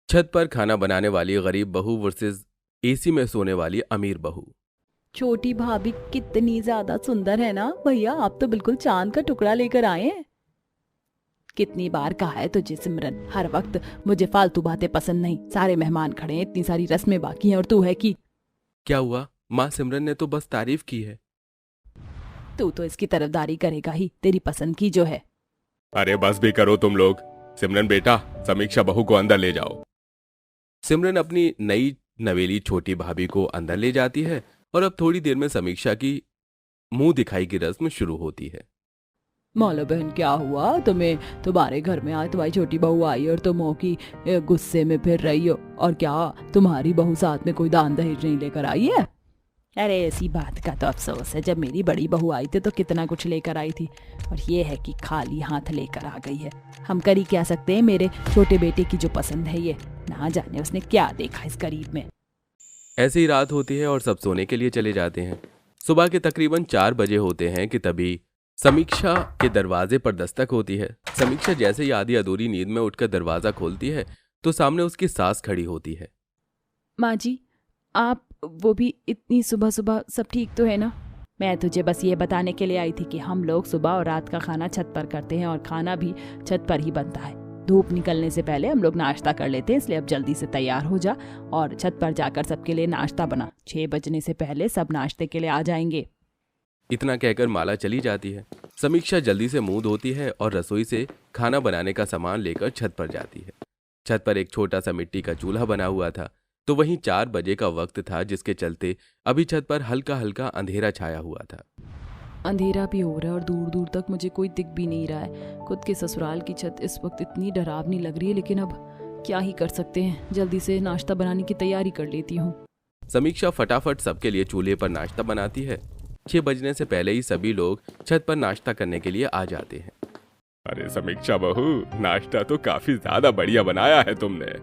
छत पर खाना बनाने वाली गरीब बहू वर्सेस एसी में सोने वाली अमीर बहू। छोटी भाभी कितनी ज्यादा सुंदर है ना भैया। आप तो बिल्कुल चांद का टुकड़ा लेकर आए हैं। कितनी बार कहा है तुझे सिमरन, हर वक्त मुझे फालतू बातें पसंद नहीं। सारे मेहमान खड़े हैं, इतनी सारी रस्में बाकी हैं और तू है कि क्या हुआ? माँ सिमरन ने तो बस तारीफ की है। तू तो इसकी तरफदारी करेगा ही, तेरी पसंद की जो है। अरे बस भी करो तुम लोग। सिमरन बेटा, समीक्षा बहू को अंदर ले जाओ। सिमरन अपनी नई नवेली छोटी भाभी को अंदर ले जाती है और अब थोड़ी देर में समीक्षा की मुंह दिखाई की रस्म शुरू होती है। मौला बहन, क्या हुआ तुम्हें? तुम्हारे घर में आज तुम्हारी छोटी बहू आई और तुम हो कि गुस्से में फिर रही हो। और क्या तुम्हारी बहू साथ में कोई दान दहेज नहीं लेकर आई है? अरे ऐसी बात का तो अफसोस है, जब मेरी बड़ी बहू आई थी तो कितना कुछ लेकर आई थी, और ये है कि खाली हाथ लेकर आ गई है। हम कर ही क्या सकते हैं, मेरे छोटे बेटे की जो पसंद है ये, ना जाने उसने क्या देखा इस गरीब में। ऐसे ही रात होती है और सब सोने के लिए चले जाते हैं। सुबह के तकरीबन 4 बजे होते हैं कि तभी समीक्षा के दरवाजे पर दस्तक होती है। समीक्षा जैसे ही आधी अधूरी नींद में उठकर दरवाजा खोलती है तो सामने उसकी सास खड़ी होती है। माँ जी, आप वो भी इतनी सुबह सुबह, सब ठीक तो है ना? मैं तुझे बस ये बताने के लिए आई थी कि हम लोग सुबह और रात का खाना छत पर करते हैं और खाना भी छत पर ही बनता है। धूप निकलने से पहले हम लोग नाश्ता कर लेते हैं, इसलिए अब जल्दी से तैयार हो जा और छत पर जाकर सबके लिए नाश्ता बना। 6 बजने से पहले सब नाश्ते के लिए आ जाएंगे। इतना कहकर माला चली जाती है। समीक्षा जल्दी से मुंह धोती है और रसोई से खाना बनाने का सामान लेकर छत पर जाती है। छत पर एक छोटा सा मिट्टी का चूल्हा बना हुआ था, तो वहीं 4 बजे का वक्त था, जिसके चलते अभी छत पर हल्का हल्का अंधेरा छाया हुआ था। अंधेरा भी हो रहा है और दूर दूर तक मुझे कोई दिख भी नहीं रहा है। खुद के ससुराल की छत इस वक्त इतनी डरावनी लग रही है, लेकिन अब क्या ही कर सकते हैं। जल्दी से नाश्ता बनाने की तैयारी कर लेती हूँ। समीक्षा फटाफट सबके लिए चूल्हे पर नाश्ता बनाती है। 6 बजने से पहले ही सभी लोग छत पर नाश्ता करने के लिए आ जाते हैं। अरे समीक्षा बहू, नाश्ता तो काफी ज्यादा बढ़िया बनाया है तुमने।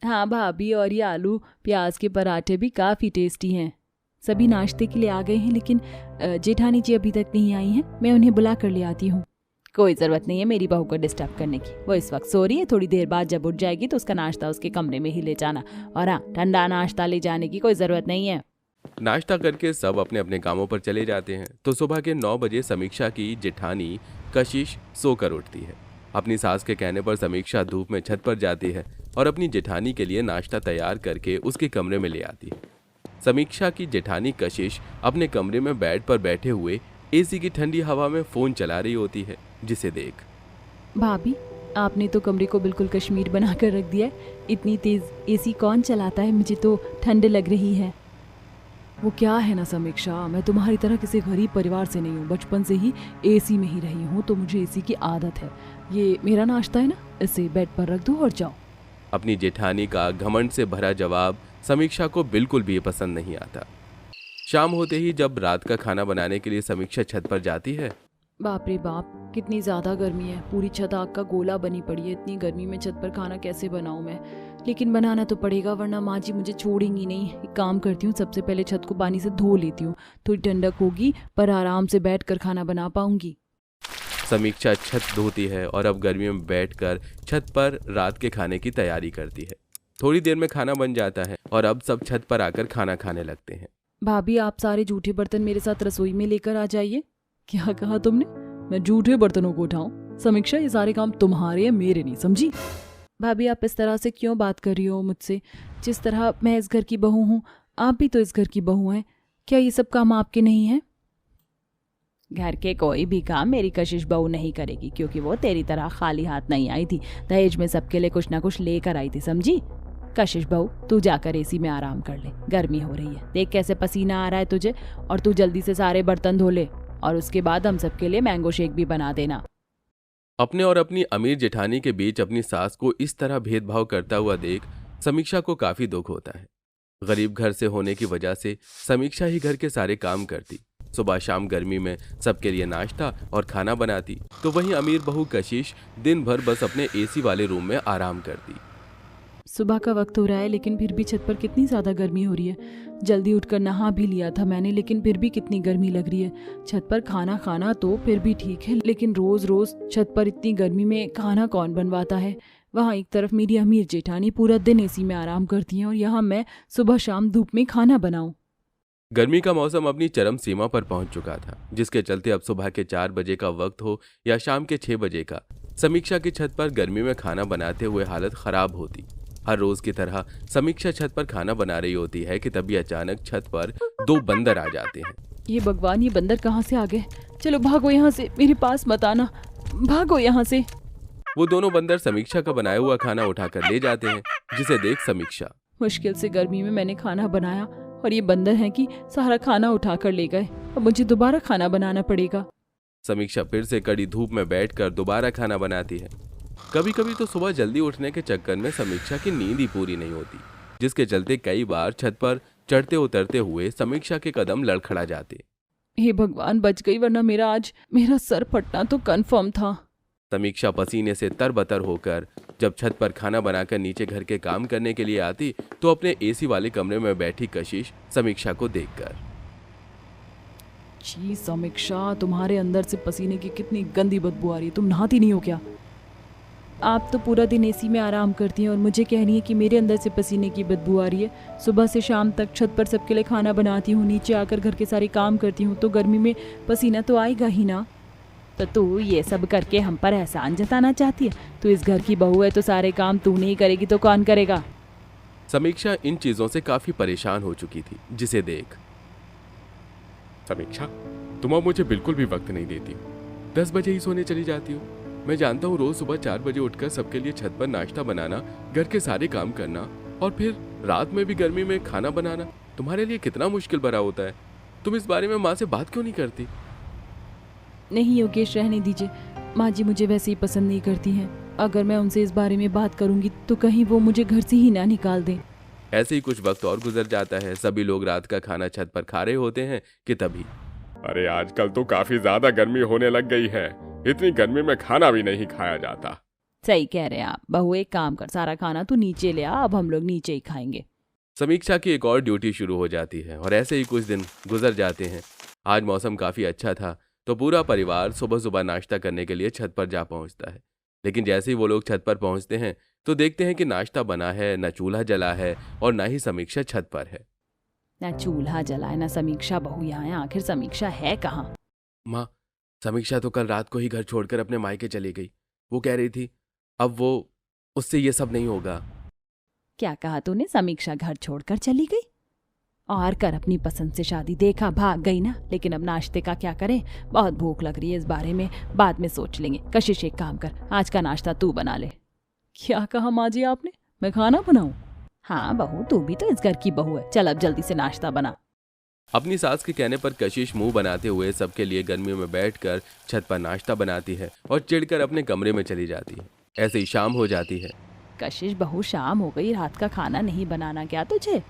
हाँ भाभी, और ये आलू प्याज के पराठे भी काफ़ी टेस्टी हैं। सभी नाश्ते के लिए आ गए हैं, लेकिन जेठानी जी अभी तक नहीं आई हैं। मैं उन्हें बुला कर ले आती हूँ। कोई ज़रूरत नहीं है मेरी बहू को डिस्टर्ब करने की, वो इस वक्त सो रही है। थोड़ी देर बाद जब उठ जाएगी तो उसका नाश्ता उसके कमरे में ही ले जाना, और हाँ, ठंडा नाश्ता ले जाने की कोई ज़रूरत नहीं है। नाश्ता करके सब अपने अपने कामों पर चले जाते हैं तो सुबह के 9 बजे समीक्षा की जेठानी कशिश सोकर उठती है। अपनी सास के कहने पर समीक्षा धूप में छत पर जाती है और अपनी जेठानी के लिए नाश्ता तैयार करके उसके कमरे में ले आती है। समीक्षा की जेठानी कशिश अपने कमरे में बेड पर बैठे हुए एसी की ठंडी हवा में फोन चला रही होती है, जिसे देख भाभी, आपने तो कमरे को बिल्कुल कश्मीर बना कर रख दिया है। इतनी तेज़ एसी कौन चलाता है? मुझे तो ठंड लग रही है। वो क्या है ना समीक्षा, मैं तुम्हारी तरह किसी गरीब परिवार से नहीं हूँ। बचपन से ही एसी में ही रही हूँ, तो मुझे एसी की आदत है। ये मेरा नाश्ता है ना, इसे बेड पर रख दो और जाओ। अपनी जेठानी का घमंड से भरा जवाब समीक्षा को बिल्कुल भी पसंद नहीं आता। शाम होते ही जब रात का खाना बनाने के लिए समीक्षा छत पर जाती है। बाप रे बाप, कितनी ज़्यादा गर्मी है। पूरी छत आग का गोला बनी पड़ी है। इतनी गर्मी में छत पर खाना कैसे बनाऊँ मैं? लेकिन बनाना तो पड़ेगा, वरना माँ जी मुझे छोड़ेंगी नहीं। एक काम करती हूँ, सबसे पहले छत को पानी से धो लेती हूँ, थोड़ी ठंडक होगी, पर आराम से बैठकर खाना बना पाऊंगी। समीक्षा छत धोती है और अब गर्मी में बैठकर छत पर रात के खाने की तैयारी करती है। थोड़ी देर में खाना बन जाता है और अब सब छत पर आकर खाना खाने लगते हैं। भाभी, आप सारे जूठे बर्तन मेरे साथ रसोई में लेकर आ जाइए। क्या कहा तुमने? मैं जूठे बर्तनों को उठाऊं? समीक्षा, ये सारे काम तुम्हारे हैं, मेरे नहीं, समझी? भाभी, आप इस तरह से क्यों बात कर रही हो मुझसे? जिस तरह मैं इस घर की बहू हूँ, आप भी तो इस घर की बहू हैं। क्या ये सब काम आपके नहीं हैं? घर के कोई भी काम मेरी कशिश बहू नहीं करेगी, क्योंकि वो तेरी तरह खाली हाथ नहीं आई थी। दहेज में सबके लिए कुछ ना कुछ लेकर आई थी, समझी? कशिश बहू, तू जाकर एसी में आराम कर ले, गर्मी हो रही है। देख कैसे पसीना आ रहा है तुझे। और तू जल्दी से सारे बर्तन धो ले, और उसके बाद हम सबके लिए मैंगो शेक भी बना देना। अपने और अपनी अमीर जेठानी के बीच अपनी सास को इस तरह भेदभाव करता हुआ देख समीक्षा को काफी दुख होता है। गरीब घर से होने की वजह से समीक्षा ही घर के सारे काम करती, सुबह शाम गर्मी में सबके लिए नाश्ता और खाना बनाती, तो वहीं अमीर बहू कशिश दिन भर बस अपने एसी वाले रूम में आराम करती। सुबह का वक्त हो रहा है, लेकिन फिर भी छत पर कितनी ज़्यादा गर्मी हो रही है। जल्दी उठकर नहा भी लिया था मैंने, लेकिन फिर भी कितनी गर्मी लग रही है। छत पर खाना खाना तो फिर भी ठीक है, लेकिन रोज़ रोज़ छत पर इतनी गर्मी में खाना कौन बनवाता है? वहाँ एक तरफ मेरी अमीर जेठानी पूरा दिन एसी में आराम करती हैं और यहाँ मैं सुबह शाम धूप में खाना बनाऊं। गर्मी का मौसम अपनी चरम सीमा पर पहुंच चुका था, जिसके चलते अब सुबह के 4 बजे का वक्त हो या शाम के 6 बजे का, समीक्षा की छत पर गर्मी में खाना बनाते हुए हालत खराब होती। हर रोज की तरह समीक्षा छत पर खाना बना रही होती है कि तभी अचानक छत पर 2 बंदर आ जाते हैं। ये भगवान, ये बंदर कहाँ से आ गए? चलो भागो यहाँ से, मेरे पास मत आना, भागो यहाँ से। वो दोनों बंदर समीक्षा का बनाया हुआ खाना उठाकर ले जाते हैं, जिसे देख समीक्षा, मुश्किल से गर्मी में मैंने खाना बनाया और ये बंदर हैं कि सारा खाना उठाकर ले गए। अब मुझे दोबारा खाना बनाना पड़ेगा। समीक्षा फिर से कड़ी धूप में बैठकर दोबारा खाना बनाती है। कभी कभी तो सुबह जल्दी उठने के चक्कर में समीक्षा की नींद ही पूरी नहीं होती, जिसके चलते कई बार छत पर चढ़ते उतरते हुए समीक्षा के कदम लड़खड़ा जाते। हे भगवान, बच गई, वरना मेरा सर फटना तो कंफर्म था। समीक्षा पसीने से तरबतर होकर जब छत पर खाना बनाकर नीचे घर के काम करने के लिए आती तो अपने एसी वाले कमरे में बैठी कशिश समीक्षा को देखकर, जी समीक्षा, तुम्हारे अंदर से पसीने की कितनी गंदी बदबू आ रही है, तुम नहाती नहीं हो क्या? आप तो पूरा दिन एसी में आराम करती हैं और मुझे कह रही है कि मेरे अंदर से पसीने की बदबू आ रही है। सुबह से शाम तक छत पर सबके लिए खाना बनाती हूँ, नीचे आकर घर के सारे काम करती हूँ, तो गर्मी में पसीना तो आएगा ही ना। तो तू ये सब करके हम पर एहसान जताना चाहती है? तू इस घर की बहू है तो सारे काम तू नहीं करेगी तो कौन करेगा? समीक्षा इन चीजों से काफी परेशान हो चुकी थी, जिसे देख, समीक्षा, तुम अब मुझे बिल्कुल भी वक्त नहीं देती। 10 बजे ही सोने चली जाती हो। मैं जानता हूँ रोज सुबह 4 बजे उठकर सबके लिए छत पर नाश्ता बनाना, घर के सारे काम करना और फिर रात में भी गर्मी में खाना बनाना तुम्हारे लिए कितना मुश्किल भरा होता है। तुम इस बारे में माँ से बात क्यों नहीं करती? नहीं योगेश, रहने दीजिए। माँ जी मुझे वैसे ही पसंद नहीं करती हैं। अगर मैं उनसे इस बारे में बात करूंगी तो कहीं वो मुझे घर से ही ना निकाल दें। ऐसे ही कुछ वक्त और गुजर जाता है। सभी लोग रात का खाना छत पर खा रहे होते हैं कि तभी, अरे आजकल तो काफी ज्यादा गर्मी होने लग गई है, इतनी गर्मी में खाना भी नहीं खाया जाता। सही कह रहे हैं आप। बहू एक काम कर, सारा खाना तू नीचे ले आ, अब हम लोग नीचे ही खाएंगे। समीक्षा की एक और ड्यूटी शुरू हो जाती है और ऐसे ही कुछ दिन गुजर जाते हैं। आज मौसम काफी अच्छा था तो पूरा परिवार सुबह सुबह नाश्ता करने के लिए छत पर जा पहुंचता है। लेकिन जैसे ही वो लोग छत पर पहुंचते हैं तो देखते हैं कि नाश्ता बना है, न चूल्हा जला है और न ही समीक्षा छत पर है। ना चूल्हा जलाए, ना समीक्षा बहू यहाँ है। आखिर समीक्षा है कहाँ? माँ, समीक्षा तो कल रात को ही घर छोड़कर अपने मायके चली गई। वो कह रही थी अब वो उससे ये सब नहीं होगा। क्या कहा तूने? समीक्षा घर छोड़कर चली गई? और कर अपनी पसंद से शादी। देखा, भाग गई ना। लेकिन अब नाश्ते का क्या करें? बहुत भूख लग रही है, इस बारे में बाद में सोच लेंगे। कशिश एक काम कर, आज का नाश्ता तू बना ले। क्या कहा माँ जी आपने? मैं खाना बनाऊं? हाँ बहू, तू भी तो इस घर की बहू है। चल अब जल्दी से नाश्ता बना। अपनी सास के कहने पर कशिश मुंह बनाते हुए सबके लिए गर्मियों में बैठकर छत पर नाश्ता बनाती है और चिढ़कर अपने कमरे में चली जाती है। ऐसे ही शाम हो जाती है। कशिश बहू, शाम हो गई, रात का खाना नहीं बनाना क्या तुझे?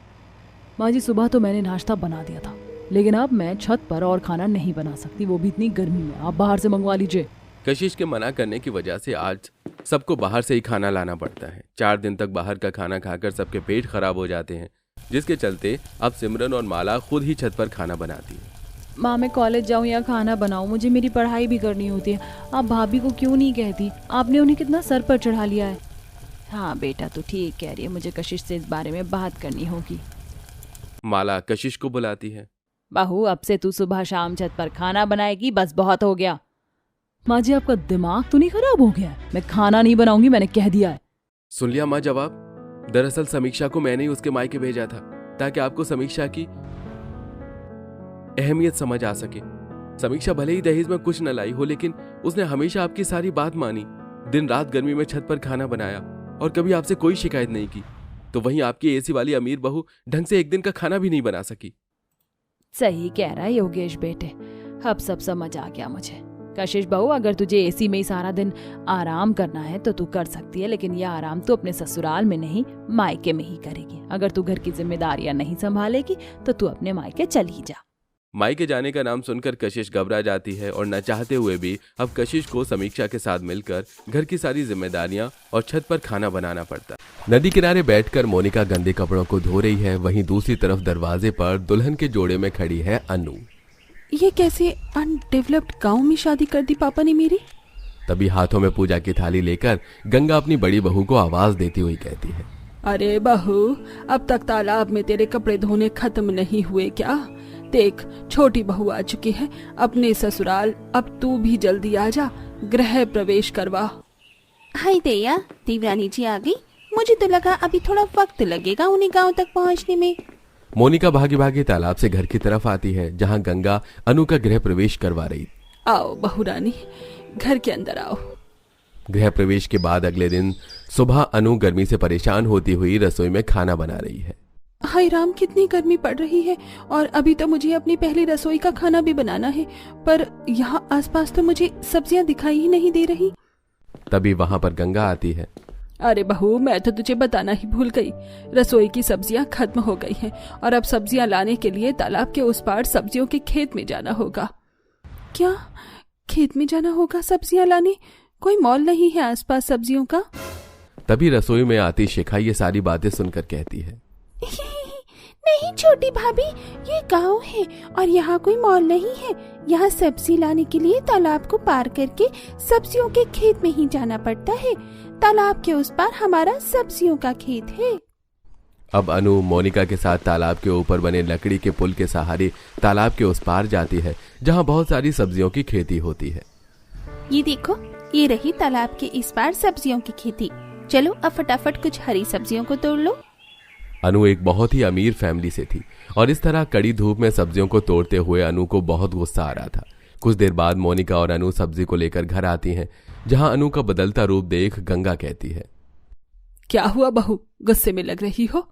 माँ जी, सुबह तो मैंने नाश्ता बना दिया था, लेकिन अब मैं छत पर और खाना नहीं बना सकती, वो भी इतनी गर्मी में। आप बाहर से मंगवा लीजिए। कशिश के मना करने की वजह से आज सबको बाहर से ही खाना लाना पड़ता है। 4 दिन तक बाहर का खाना खाकर सबके पेट खराब हो जाते हैं, जिसके चलते अब सिमरन और माला खुद ही छत पर खाना बनाती है। माँ, मैं कॉलेज जाऊँ या खाना बनाऊँ, मुझे मेरी पढ़ाई भी करनी होती है। आप भाभी को क्यों नहीं कहती? आपने उन्हें कितना सर पर चढ़ा लिया है। हाँ बेटा, तू ठीक कह रही है, मुझे कशिश से इस बारे में बात करनी होगी। माला कशिश को बुलाती है। बहू, अब से तू सुबह शाम छत पर खाना बनाएगी, बस बहुत हो गया। माँ जी, आपका दिमाग तो नहीं खराब हो गया है? मैं खाना नहीं बनाऊंगी, मैंने कह दिया है। सुन लिया माँ जवाब? दरअसल समीक्षा को मैंने ही उसके मायके भेजा था ताकि आपको समीक्षा की अहमियत समझ आ सके। समीक्षा भले ही दहेज में कुछ न लाई हो, लेकिन उसने हमेशा आपकी सारी बात मानी, दिन रात गर्मी में छत पर खाना बनाया और कभी आपसे कोई शिकायत नहीं की। तो वहीं आपकी एसी वाली अमीर बहू ढंग से एक दिन का खाना भी नहीं बना सकी। सही कह रहा है योगेश बेटे, अब सब समझ आ गया मुझे। कशिश बहू, अगर तुझे एसी में ही सारा दिन आराम करना है तो तू कर सकती है, लेकिन यह आराम तू अपने ससुराल में नहीं, मायके में ही करेगी। अगर तू घर की जिम्मेदारियां नहीं संभालेगी तो तू अपने मायके चली जा। मायके जाने का नाम सुनकर कशिश घबरा जाती है और न चाहते हुए भी अब कशिश को समीक्षा के साथ मिलकर घर की सारी जिम्मेदारियां और छत पर खाना बनाना पड़ता। नदी किनारे बैठकर मोनिका गंदे कपड़ों को धो रही है। वहीं दूसरी तरफ दरवाजे पर दुल्हन के जोड़े में खड़ी है अनु। ये कैसे अनडेवलप्ड गांव में शादी कर दी पापा ने मेरी? तभी हाथों में पूजा की थाली लेकर गंगा अपनी बड़ी बहू को आवाज देती हुई कहती है, अरे बहू, अब तक तालाब में तेरे कपड़े धोने खत्म नहीं हुए क्या? देख, छोटी बहू आ चुकी है अपने ससुराल, अब तू भी जल्दी आ जा, गृह प्रवेश करवा। हाय दैया, देवरानी जी आ गई। मुझे तो लगा अभी थोड़ा वक्त लगेगा उन्हें गांव तक पहुंचने में। मोनिका भागी भागी तालाब से घर की तरफ आती है जहां गंगा अनु का गृह प्रवेश करवा रही। आओ बहू रानी, घर के अंदर आओ। गृह प्रवेश के बाद अगले दिन सुबह अनु गर्मी से परेशान होती हुई रसोई में खाना बना रही है। हाय राम, कितनी गर्मी पड़ रही है और अभी तो मुझे अपनी पहली रसोई का खाना भी बनाना है, पर यहाँ आसपास तो मुझे सब्जियाँ दिखाई ही नहीं दे रही। तभी वहां पर गंगा आती है। अरे बहू, मैं तो तुझे बताना ही भूल गई, रसोई की सब्जियां खत्म हो गई हैं और अब सब्जियां लाने के लिए तालाब के उस पार सब्जियों के खेत में जाना होगा। क्या खेत में जाना होगा सब्जियां लाने? कोई मॉल नहीं है आसपास सब्जियों का? तभी रसोई में आती शिखा ये सारी बातें सुनकर कहती है, नहीं छोटी भाभी, ये गांव है और यहाँ कोई मॉल नहीं है। यहाँ सब्जी लाने के लिए तालाब को पार करके सब्जियों के खेत में ही जाना पड़ता है। तालाब के उस पार हमारा सब्जियों का खेत है। अब अनु मोनिका के साथ तालाब के ऊपर बने लकड़ी के पुल के सहारे तालाब के उस पार जाती है जहाँ बहुत सारी सब्जियों की खेती होती है। ये देखो, ये रही तालाब के इस पार सब्जियों की खेती। चलो अब फटाफट कुछ हरी सब्जियों को तोड़ लो। अनु एक बहुत ही अमीर फैमिली से थी और इस तरह कड़ी धूप में सब्जियों को तोड़ते हुए अनु को बहुत गुस्सा आ रहा था। कुछ देर बाद मोनिका और अनु सब्जी को लेकर घर आती हैं जहां अनु का बदलता रूप देख गंगा कहती है, क्या हुआ बहू, गुस्से में लग रही हो?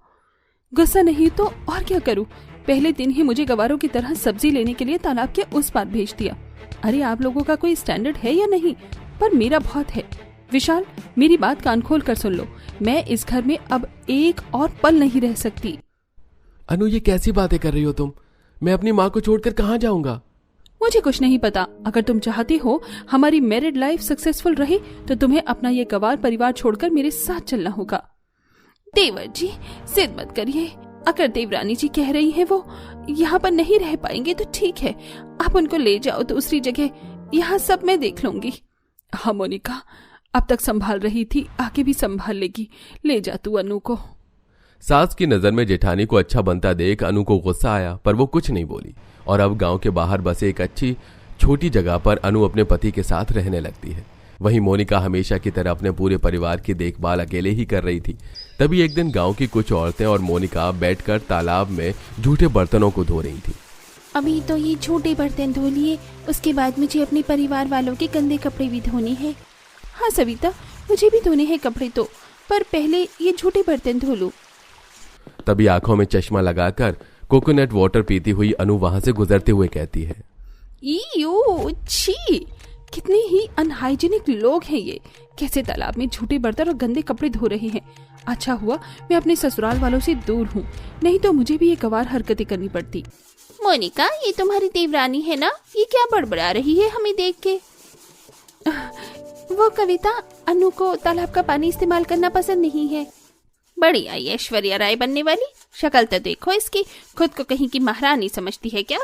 गुस्सा नहीं तो और क्या करूं? पहले दिन ही मुझे गवारों की तरह सब्जी लेने के लिए तालाब के उस पार भेज दिया। अरे आप लोगों का कोई स्टैंडर्ड है या नहीं? पर मेरा बहुत है। विशाल, मेरी बात कान खोल कर सुन लो, मैं इस घर में अब एक और पल नहीं रह सकती। अनु ये कैसी बातें कर रही हो तुम? मैं अपनी माँ को छोड़कर कहाँ जाऊंगा? मुझे कुछ नहीं पता। अगर तुम चाहती हो हमारी मैरिड लाइफ सक्सेसफुल रहे तो तुम्हें अपना ये गवार परिवार छोड़कर मेरे साथ चलना होगा। देवर जी, जिद मत करिए। अगर देवरानी जी कह रही हैं वो यहाँ पर नहीं रह पाएंगे तो ठीक है, आप उनको ले जाओ दूसरी जगह, यहाँ सब मैं देख लूंगी। हाँ मोनिका, अब तक संभाल रही थी, आगे भी संभाल लेगी। ले जा तू अनु को। सास की नजर में जेठानी को अच्छा बनता देख अनु को गुस्सा आया, पर वो कुछ नहीं बोली और अब गांव के बाहर बसे एक अच्छी छोटी जगह पर अनु अपने पति के साथ रहने लगती है। वहीं मोनिका हमेशा की तरह अपने पूरे परिवार की देखभाल अकेले ही कर रही थी। तभी एक दिन गांव की कुछ औरतें और मोनिका बैठकर तालाब में झूठे बर्तनों को धो रही थी। अभी तो ये झूठे बर्तन धो लिए, उसके बाद मुझे अपने परिवार वालों के गंदे कपड़े भी धोने हैं। हाँ सविता, मुझे भी धोने हैं कपड़े तो, पर पहले ये झूठे बर्तन धो लूं। तभी आंखों में चश्मा लगाकर कोकोनट वाटर पीती हुई अनु वहां से गुजरते हुए कहती है, ईयो, छी, कितने ही अनहाइजीनिक लोग हैं ये। कैसे तालाब में झूठे बर्तन और गंदे कपड़े धो रहे हैं। अच्छा हुआ मैं अपने ससुराल वालों से दूर हूँ, नहीं तो मुझे भी ये गवार हरकतें करनी पड़ती। मोनिका, ये तुम्हारी देवरानी है ना? ये क्या बड़बड़ा रही है हमें देख के? वो कविता, अनु को तालाब का पानी इस्तेमाल करना पसंद नहीं है। बड़ी आई ऐश्वर्या राय बनने वाली, शक्ल तो देखो इसकी, खुद को कहीं की महारानी समझती है क्या?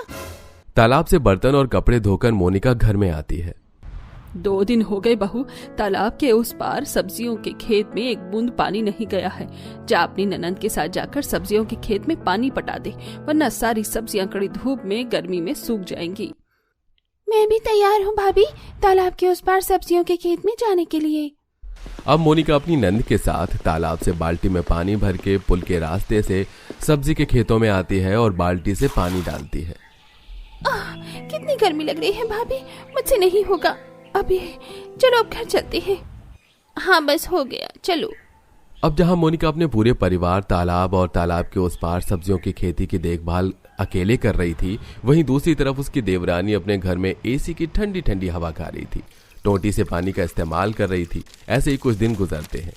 तालाब से बर्तन और कपड़े धोकर मोनिका घर में आती है। 2 दिन हो गए बहू, तालाब के उस पार सब्जियों के खेत में एक बूंद पानी नहीं गया है। जा अपनी ननंद के साथ जाकर सब्जियों के खेत में पानी पटा दे, वरना सारी सब्जियां कड़ी धूप में गर्मी में सूख जाएंगी। मैं भी तैयार हूँ भाभी, तालाब के उस पार सब्जियों के खेत में जाने के लिए। अब मोनिका अपनी नंद के साथ तालाब से बाल्टी में पानी भर के पुल के रास्ते से सब्जी के खेतों में आती है और बाल्टी से पानी डालती है। कितनी गर्मी लग रही है भाभी, मुझसे नहीं होगा अभी। चलो अब घर चलते हैं। हाँ बस हो गया, चलो। अब जहां मोनिका अपने पूरे परिवार तालाब और तालाब के उस पार सब्जियों की खेती की देखभाल अकेले कर रही थी, वहीं दूसरी तरफ उसकी देवरानी अपने घर में एसी की ठंडी ठंडी हवा खा रही थी, टोटी से पानी का इस्तेमाल कर रही थी। ऐसे ही कुछ दिन गुजरते हैं।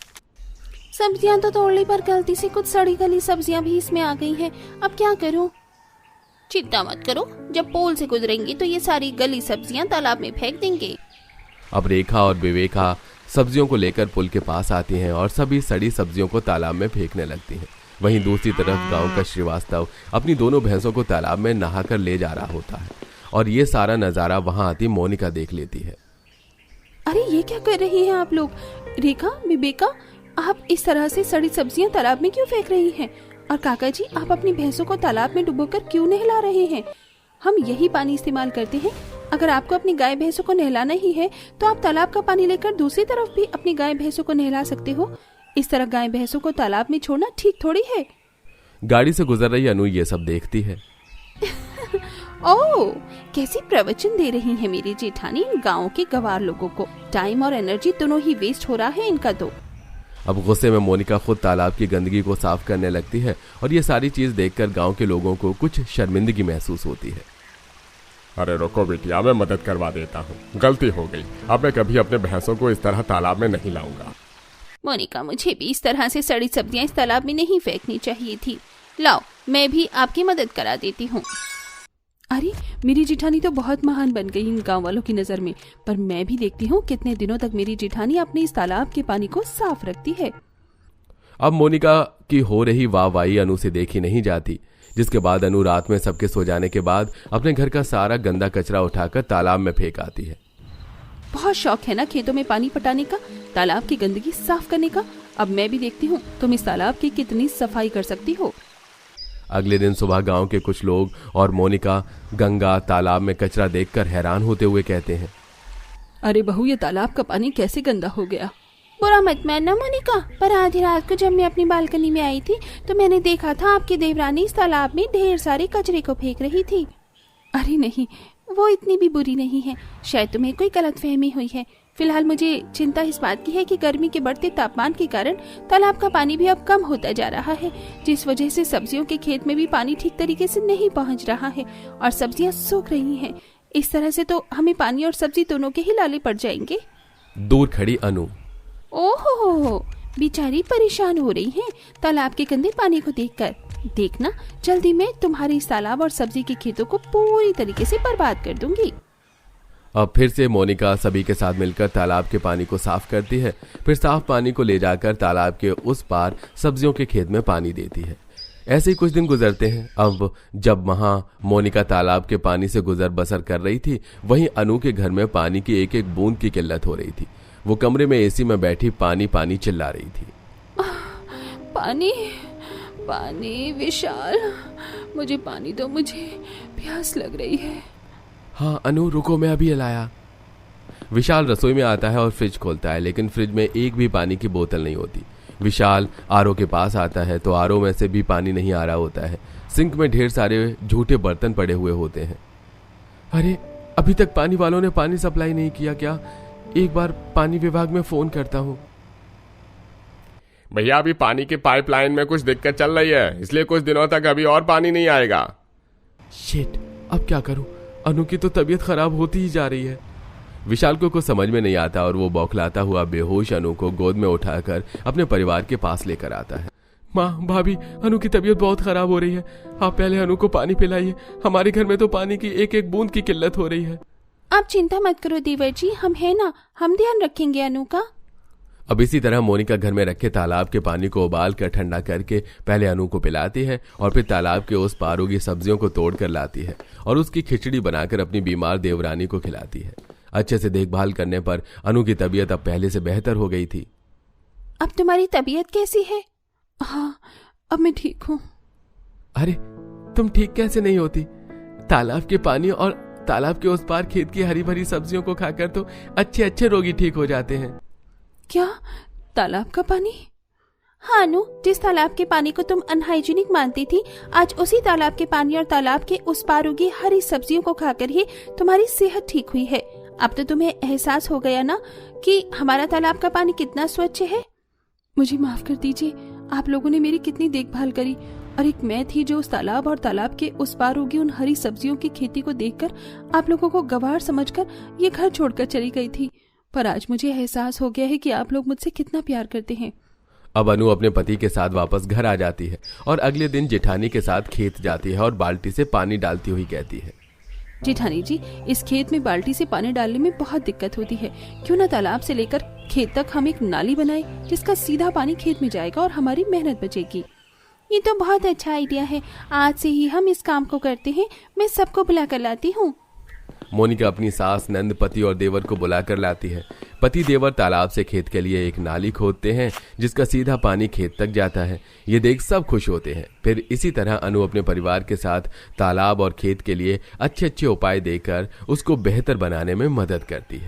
सब्जियां तो तोड़ ली, पर गलती से कुछ सड़ी गली सब्जियां भी इसमें आ गई हैं। अब क्या करूं? चिंता मत करो, जब पोल से गुजरेंगी तो ये सारी गली सब्जियां तालाब में फेंक देंगे। अब रेखा और विवेका सब्जियों को लेकर पुल के पास आती हैं और सभी सड़ी सब्जियों को तालाब में फेंकने लगती हैं। वहीं दूसरी तरफ गांव का श्रीवास्तव अपनी दोनों भैंसों को तालाब में नहाकर ले जा रहा होता है और ये सारा नजारा वहां आती मोनिका देख लेती है। अरे ये क्या कर रही हैं आप लोग? रेखा, विवेका, आप इस तरह से सड़ी सब्जियां तालाब में क्यों फेंक रही हैं? और काका जी, आप अपनी भैंसों को तालाब में डुबोकर क्यों नहला रहे हैं? हम यही पानी इस्तेमाल करते हैं। अगर आपको अपनी गाय भैंसों को नहलाना ही है तो आप तालाब का पानी लेकर दूसरी तरफ भी अपनी गाय भैंसों को नहला सकते हो। इस तरह गाय भैंसों को तालाब में छोड़ना ठीक थोड़ी है। गाड़ी से गुजर रही अनु ये सब देखती है। ओह, कैसी प्रवचन दे रही है मेरी जेठानी इन गाँव के गंवार लोगों को। टाइम और एनर्जी दोनों ही वेस्ट हो रहा है इनका तो। अब गुस्से में मोनिका खुद तालाब की गंदगी को साफ करने लगती है और ये सारी चीज देखकर गांव के लोगों को कुछ शर्मिंदगी महसूस होती है। अरे रुको बिटिया, मैं मदद करवा देता हूँ, गलती हो गई। अब मैं कभी अपने भैंसों को इस तरह तालाब में नहीं लाऊंगा। मोनिका, मुझे भी इस तरह से सड़ी सब्जियां इस तालाब में नहीं फेंकनी चाहिए थी। लाओ, मैं भी आपकी मदद करा देती हूँ। अरे, मेरी जेठानी तो बहुत महान बन गई इन गांव वालों की नजर में, पर मैं भी देखती हूँ कितने दिनों तक मेरी जेठानी अपने इस तालाब के पानी को साफ रखती है। अब मोनिका की हो रही वाहवाही अनु से देखी नहीं जाती, जिसके बाद अनु रात में सबके सो जाने के बाद अपने घर का सारा गंदा कचरा उठाकर तालाब में फेंक आती है। बहुत शौक है ना खेतों में पानी पटाने का, तालाब की गंदगी साफ करने का। अब मैं भी देखती हूँ तुम इस तालाब की कितनी सफाई कर सकती हो। अगले दिन सुबह गांव के कुछ लोग और मोनिका गंगा तालाब में कचरा देखकर हैरान होते हुए कहते हैं, अरे बहू, ये तालाब का पानी कैसे गंदा हो गया? बुरा मत मानना मोनिका, पर आधी रात को जब मैं अपनी बालकनी में आई थी तो मैंने देखा था आपकी देवरानी इस तालाब में ढेर सारे कचरे को फेंक रही थी। अरे नहीं, वो इतनी भी बुरी नहीं है, शायद तुम्हें कोई गलतफहमी हुई है। फिलहाल मुझे चिंता इस बात की है कि गर्मी के बढ़ते तापमान के कारण तालाब का पानी भी अब कम होता जा रहा है, जिस वजह से सब्जियों के खेत में भी पानी ठीक तरीके से नहीं पहुंच रहा है और सब्जियां सूख रही हैं। इस तरह से तो हमें पानी और सब्जी दोनों के ही लाले पड़ जाएंगे। दूर खड़ी अनु, ओहो, बेचारी परेशान हो रही हैं तालाब के गंदे पानी को देखकर। देखना, जल्दी मैं तुम्हारे इस तालाब और सब्जी के खेतों को पूरी तरीके से बर्बाद कर दूंगी। अब फिर से मोनिका सभी के साथ मिलकर तालाब के पानी को साफ करती है। फिर साफ पानी को ले जाकर तालाब के उस पार सब्जियों के खेत में पानी देती है। ऐसे ही कुछ दिन गुजरते हैं। अब जब वहां मोनिका तालाब के पानी से गुजर बसर कर रही थी, वहीं अनु के घर में पानी की एक एक बूंद की किल्लत हो रही थी। वो कमरे में एसी में बैठी पानी पानी चिल्ला रही थी। पानी पानी, विशाल, मुझे पानी दो, मुझे प्यास लग रही है। हाँ अनु, रुको, मैं अभी लाया। विशाल रसोई में आता है और फ्रिज खोलता है, लेकिन फ्रिज में एक भी पानी की बोतल नहीं होती। विशाल आरओ के पास आता है तो आरओ में से भी पानी नहीं आ रहा होता है। सिंक में ढेर सारे झूठे बर्तन पड़े हुए होते हैं। अरे, अभी तक पानी वालों ने पानी सप्लाई नहीं किया क्या? एक बार पानी विभाग में फोन करता हूँ। भैया, अभी पानी की पाइपलाइन में कुछ दिक्कत चल रही है, इसलिए कुछ दिनों तक अभी और पानी नहीं आएगा। शिट, अब क्या करूं? अनु की तो तबीयत खराब होती ही जा रही है। विशाल को कुछ समझ में नहीं आता और वो बौखलाता हुआ बेहोश अनु को गोद में उठाकर अपने परिवार के पास लेकर आता है। माँ, भाभी, अनु की तबीयत बहुत खराब हो रही है, आप पहले अनु को पानी पिलाइए। हमारे घर में तो पानी की एक एक बूंद की किल्लत हो रही है। आप चिंता मत करो देवर जी, हम है ना, हम ध्यान रखेंगे अनु का। अब इसी तरह मोनिका घर में रखे तालाब के पानी को उबाल कर ठंडा करके पहले अनु को पिलाती है और फिर तालाब के उस पार उगी सब्जियों को तोड़ कर लाती है और उसकी खिचड़ी बनाकर अपनी बीमार देवरानी को खिलाती है। अच्छे से देखभाल करने पर अनु की तबीयत अब पहले से बेहतर हो गई थी। अब तुम्हारी तबीयत कैसी है? हाँ, अब मैं ठीक हूँ। अरे, तुम ठीक कैसे नहीं होती? तालाब के पानी और तालाब के उस पार खेत की हरी भरी सब्जियों को खाकर तो अच्छे अच्छे रोगी ठीक हो जाते हैं। क्या, तालाब का पानी? हाँ अनु, जिस तालाब के पानी को तुम अनहाइजीनिक मानती थी, आज उसी तालाब के पानी और तालाब के उस पार उगी हरी सब्जियों को खाकर ही तुम्हारी सेहत ठीक हुई है। अब तो तुम्हें एहसास हो गया ना कि हमारा तालाब का पानी कितना स्वच्छ है। मुझे माफ कर दीजिए, आप लोगों ने मेरी कितनी देखभाल करी, और एक मैं थी जो उस तालाब और तालाब के उस पार उगी उन हरी सब्जियों की खेती को देखकर आप लोगों को गंवार समझकर ये घर छोड़कर चली गई थी। पर आज मुझे एहसास हो गया है कि आप लोग मुझसे कितना प्यार करते हैं। अब अनु अपने पति के साथ वापस घर आ जाती है और अगले दिन जेठानी के साथ खेत जाती है और बाल्टी से पानी डालती हुई कहती है, जेठानी जी, इस खेत में बाल्टी से पानी डालने में बहुत दिक्कत होती है। क्यों ना तालाब से लेकर खेत तक हम एक नाली बनाए जिसका सीधा पानी खेत में जाएगा और हमारी मेहनत बचेगी। ये तो बहुत अच्छा आइडिया है, आज से ही हम इस काम को करते हैं। मैं सबको बुला कर लाती हूँ। मोनिका अपनी सास, नंद, पति और देवर को बुलाकर लाती है। पति देवर तालाब से खेत के लिए एक नाली खोदते हैं जिसका सीधा पानी खेत तक जाता है। ये देख सब खुश होते हैं। फिर इसी तरह अनु अपने परिवार के साथ तालाब और खेत के लिए अच्छे अच्छे उपाय देकर उसको बेहतर बनाने में मदद करती है।